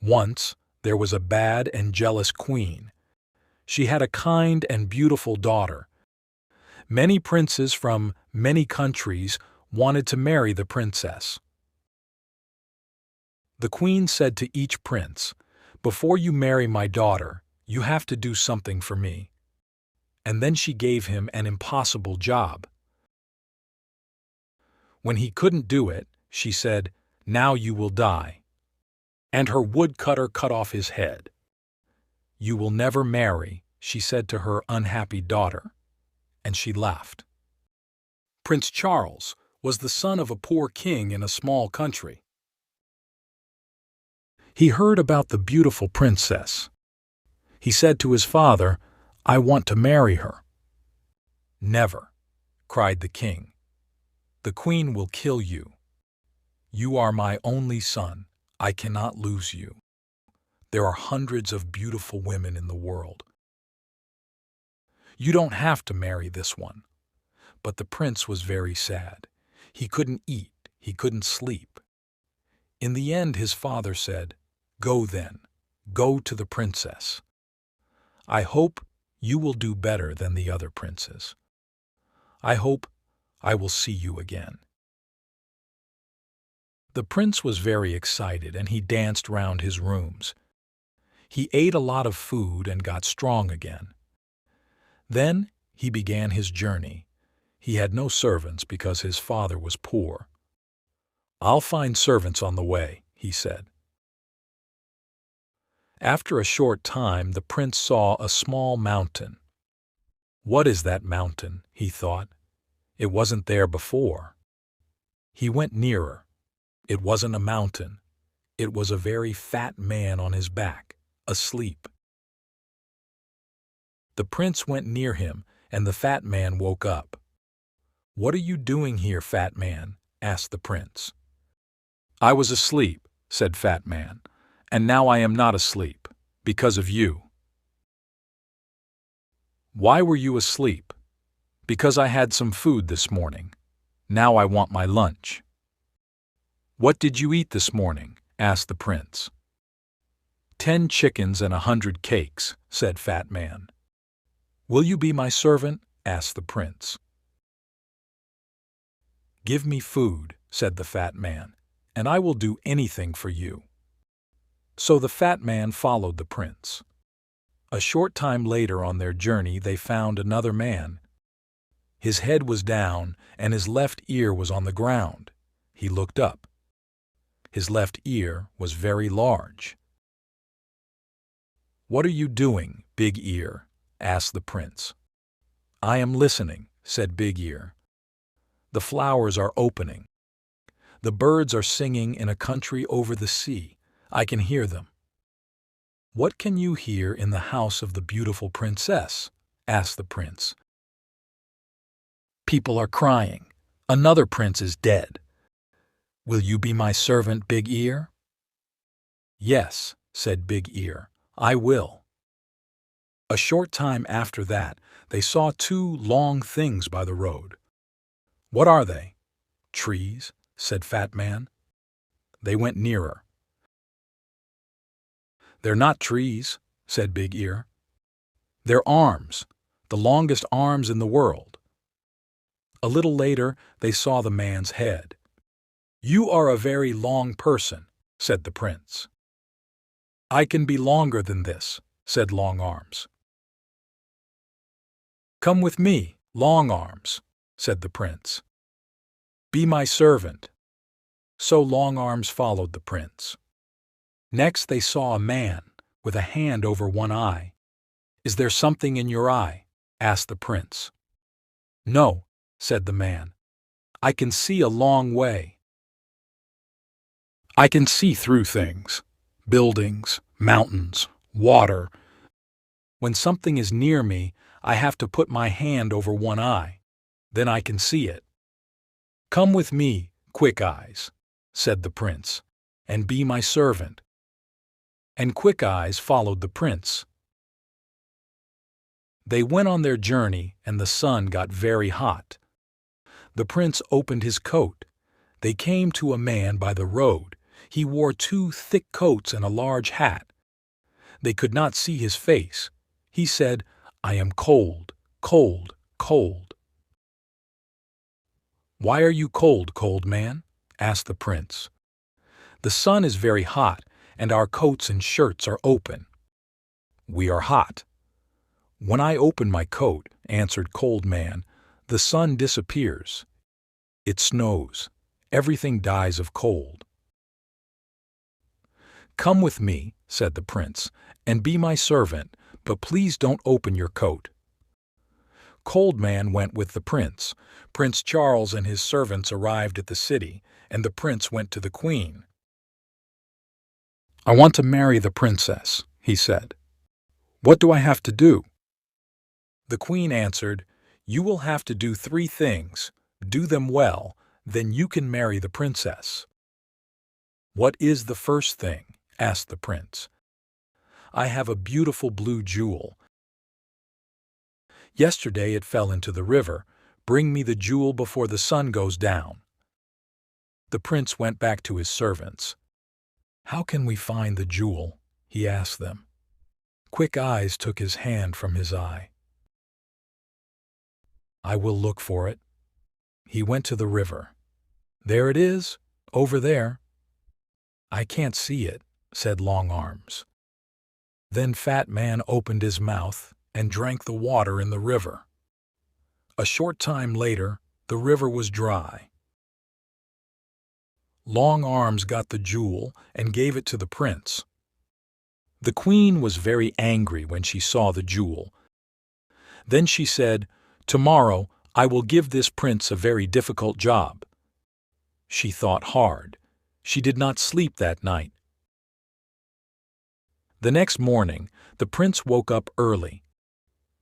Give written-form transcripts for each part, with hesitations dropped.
Once, there was a bad and jealous queen. She had a kind and beautiful daughter. Many princes from many countries wanted to marry the princess. The queen said to each prince, "Before you marry my daughter, you have to do something for me." And then she gave him an impossible job. When he couldn't do it, she said, "Now you will die." And her woodcutter cut off his head. "You will never marry," she said to her unhappy daughter, and she laughed. Prince Charles was the son of a poor king in a small country. He heard about the beautiful princess. He said to his father, "I want to marry her." "Never," cried the king. "The queen will kill you. You are my only son. I cannot lose you. There are hundreds of beautiful women in the world. You don't have to marry this one." But the prince was very sad. He couldn't eat, he couldn't sleep. In the end, his father said, "Go then, go to the princess. I hope you will do better than the other princes. I hope I will see you again." The prince was very excited and he danced round his rooms. He ate a lot of food and got strong again. Then he began his journey. He had no servants because his father was poor. "I'll find servants on the way," he said. After a short time, the prince saw a small mountain. "What is that mountain?" he thought. "It wasn't there before." He went nearer. It wasn't a mountain. It was a very fat man on his back, asleep. The prince went near him, and the fat man woke up. "What are you doing here, fat man?" asked the prince. "I was asleep," said Fat Man, "and now I am not asleep, because of you." "Why were you asleep?" "Because I had some food this morning. Now I want my lunch." "What did you eat this morning?" asked the prince. 10 chickens and 100 cakes," said Fat Man. "Will you be my servant?" asked the prince. "Give me food," said the fat man, "and I will do anything for you." So the fat man followed the prince. A short time later on their journey they found another man. His head was down and his left ear was on the ground. He looked up. His left ear was very large. "What are you doing, Big Ear?" asked the prince. "I am listening," said Big Ear. "The flowers are opening. The birds are singing in a country over the sea. I can hear them." "What can you hear in the house of the beautiful princess?" asked the prince. "People are crying. Another prince is dead. Will you be my servant, Big Ear?" "Yes," said Big Ear, "I will." A short time after that, they saw 2 long things by the road. "What are they?" "Trees," said Fat Man. They went nearer. "They're not trees," said Big Ear. "They're arms, the longest arms in the world." A little later, they saw the man's head. "You are a very long person," said the prince. "I can be longer than this," said Long Arms. "Come with me, Long Arms," said the prince. "Be my servant." So Long Arms followed the prince. Next they saw a man with a hand over one eye. "Is there something in your eye?" asked the prince. "No," said the man. "I can see a long way. I can see through things, buildings, mountains, water. When something is near me, I have to put my hand over one eye. Then I can see it." "Come with me, Quick Eyes," said the prince, "and be my servant." And Quick Eyes followed the prince. They went on their journey, and the sun got very hot. The prince opened his coat. They came to a man by the road. He wore 2 thick coats and a large hat. They could not see his face. He said, "I am cold, cold, cold." "Why are you cold, cold man?" asked the prince. "The sun is very hot, and our coats and shirts are open." "We are hot." "When I open my coat," answered Cold Man, "the sun disappears. It snows. Everything dies of cold." "Come with me," said the prince, "and be my servant, but please don't open your coat." Cold Man went with the prince. Prince Charles and his servants arrived at the city, and the prince went to the queen. "I want to marry the princess," he said. "What do I have to do?" The queen answered, "You will have to do 3 things. Do them well, then you can marry the princess." "What is the first thing?" asked the prince. "I have a beautiful blue jewel. Yesterday it fell into the river. Bring me the jewel before the sun goes down." The prince went back to his servants. "How can we find the jewel?" he asked them. Quick Eyes took his hand from his eye. "I will look for it." He went to the river. "There it is, over there." "I can't see it," said Long Arms. Then Fat Man opened his mouth and drank the water in the river. A short time later, the river was dry. Long Arms got the jewel and gave it to the prince. The queen was very angry when she saw the jewel. Then she said, "Tomorrow I will give this prince a very difficult job." She thought hard. She did not sleep that night. The next morning, the prince woke up early.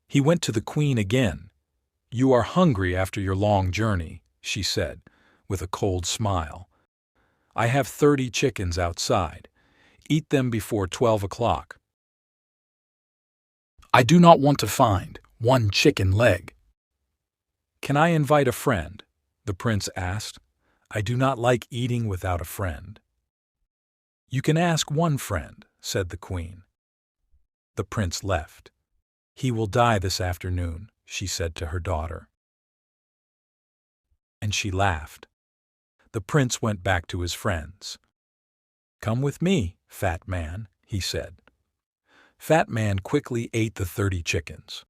He went to the queen again. "You are hungry after your long journey," she said, with a cold smile. "I have 30 chickens outside. Eat them before 12 o'clock. I do not want to find 1 chicken leg." "Can I invite a friend?" the prince asked. "I do not like eating without a friend." "You can ask 1 friend," said the queen. The prince left. "He will die this afternoon," she said to her daughter. And she laughed. The prince went back to his friends. "Come with me, Fat Man," he said. Fat Man quickly ate the 30 chickens.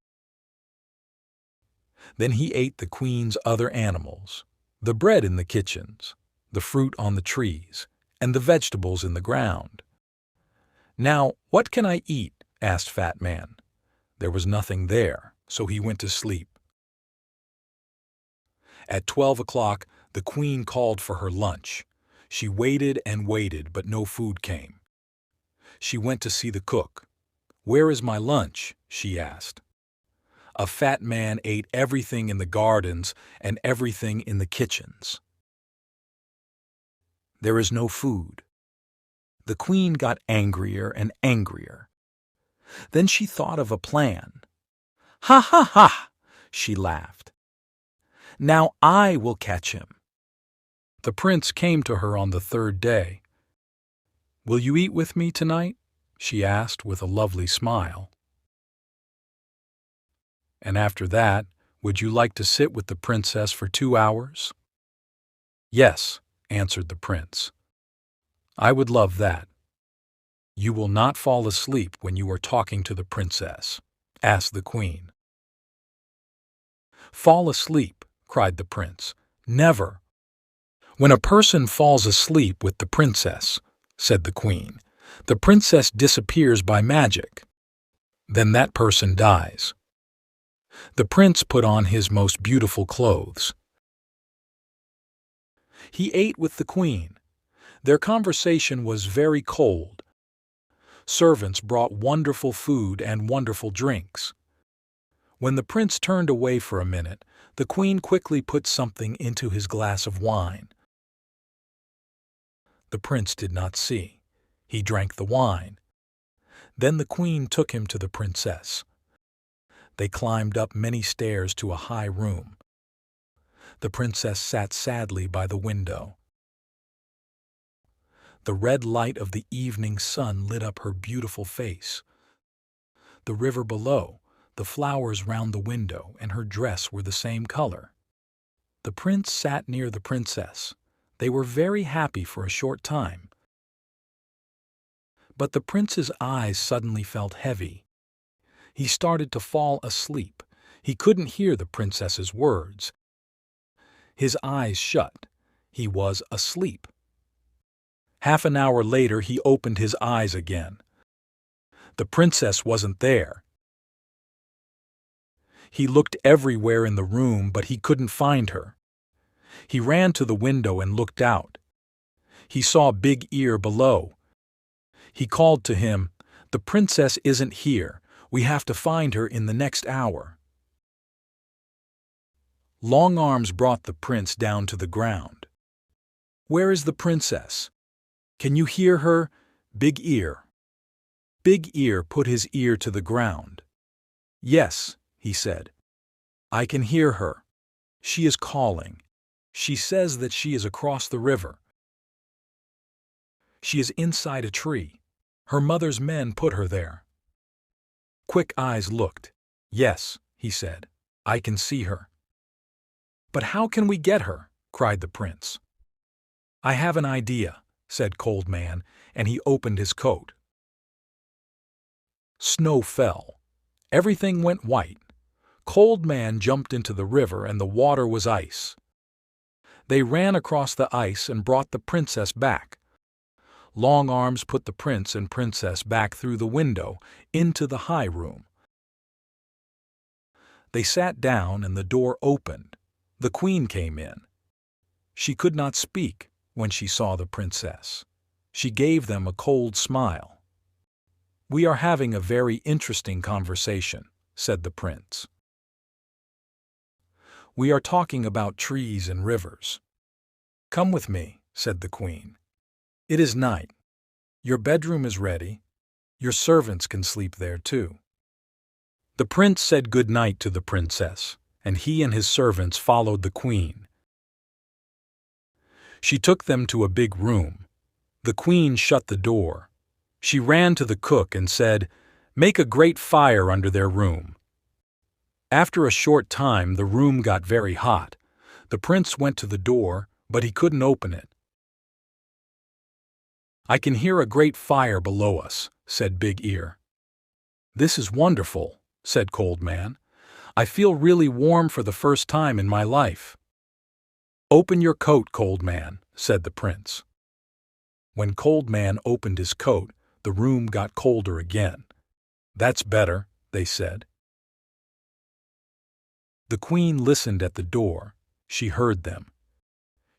Then he ate the queen's other animals, the bread in the kitchens, the fruit on the trees, and the vegetables in the ground. "Now, what can I eat?" asked Fat Man. There was nothing there, so he went to sleep. At 12 o'clock, the queen called for her lunch. She waited and waited, but no food came. She went to see the cook. "Where is my lunch?" she asked. A fat man ate everything in the gardens and everything in the kitchens. There is no food. The queen got angrier and angrier. Then she thought of a plan. "Ha ha ha!" she laughed. "Now I will catch him." The prince came to her on the 3rd day. "Will you eat with me tonight?" she asked with a lovely smile. "And after that, would you like to sit with the princess for 2 hours?" "Yes," answered the prince. "I would love that." "You will not fall asleep when you are talking to the princess?" asked the queen. "Fall asleep," cried the prince. "Never." "When a person falls asleep with the princess," said the queen, "the princess disappears by magic. Then that person dies." The prince put on his most beautiful clothes. He ate with the queen. Their conversation was very cold. Servants brought wonderful food and wonderful drinks. When the prince turned away for a minute, the queen quickly put something into his glass of wine. The prince did not see. He drank the wine. Then the queen took him to the princess. They climbed up many stairs to a high room. The princess sat sadly by the window. The red light of the evening sun lit up her beautiful face. The river below, the flowers round the window, and her dress were the same color. The prince sat near the princess. They were very happy for a short time. But the prince's eyes suddenly felt heavy. He started to fall asleep. He couldn't hear the princess's words. His eyes shut. He was asleep. Half an hour later, he opened his eyes again. The princess wasn't there. He looked everywhere in the room, but he couldn't find her. He ran to the window and looked out. He saw Big Ear below. He called to him, "The princess isn't here. We have to find her in the next hour." Long Arms brought the prince down to the ground. "Where is the princess? Can you hear her, Big Ear?" Big Ear put his ear to the ground. "Yes," he said. "I can hear her. She is calling. She says that she is across the river. She is inside a tree. Her mother's men put her there." Quick Eyes looked. "Yes," he said. "I can see her." "But how can we get her?" cried the prince. "I have an idea," said Cold Man, and he opened his coat. Snow fell. Everything went white. Cold Man jumped into the river, and the water was ice. They ran across the ice and brought the princess back. Long Arms put the prince and princess back through the window into the high room. They sat down and the door opened. The queen came in. She could not speak when she saw the princess. She gave them a cold smile. "We are having a very interesting conversation," said the prince. "We are talking about trees and rivers." "Come with me," said the queen. "It is night. Your bedroom is ready. Your servants can sleep there too." The prince said good night to the princess, and he and his servants followed the queen. She took them to a big room. The queen shut the door. She ran to the cook and said, "Make a great fire under their room." After a short time, the room got very hot. The prince went to the door, but he couldn't open it. "I can hear a great fire below us," said Big Ear. "This is wonderful," said Cold Man. "I feel really warm for the first time in my life." "Open your coat, Cold Man," said the prince. When Cold Man opened his coat, the room got colder again. "That's better," they said. The queen listened at the door. She heard them.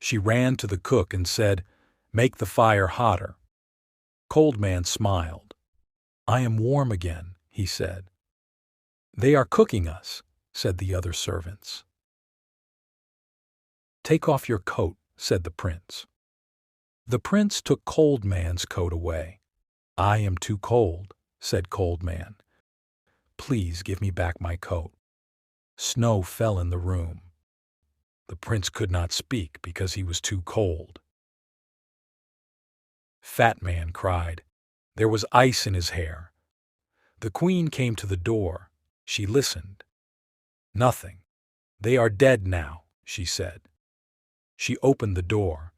She ran to the cook and said, "Make the fire hotter." Cold Man smiled. "I am warm again," he said. "They are cooking us," said the other servants. "Take off your coat," said the prince. The prince took Cold Man's coat away. "I am too cold," said Cold Man. "Please give me back my coat." Snow fell in the room. The prince could not speak because he was too cold. Fat Man cried. There was ice in his hair. The queen came to the door. She listened. "Nothing. They are dead now," she said. She opened the door.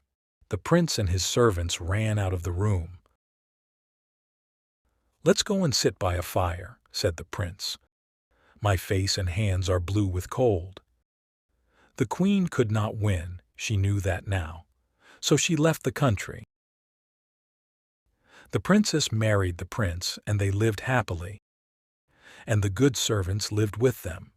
The prince and his servants ran out of the room. "Let's go and sit by a fire," said the prince. "My face and hands are blue with cold." The queen could not win, she knew that now, so she left the country. The princess married the prince, and they lived happily, and the good servants lived with them.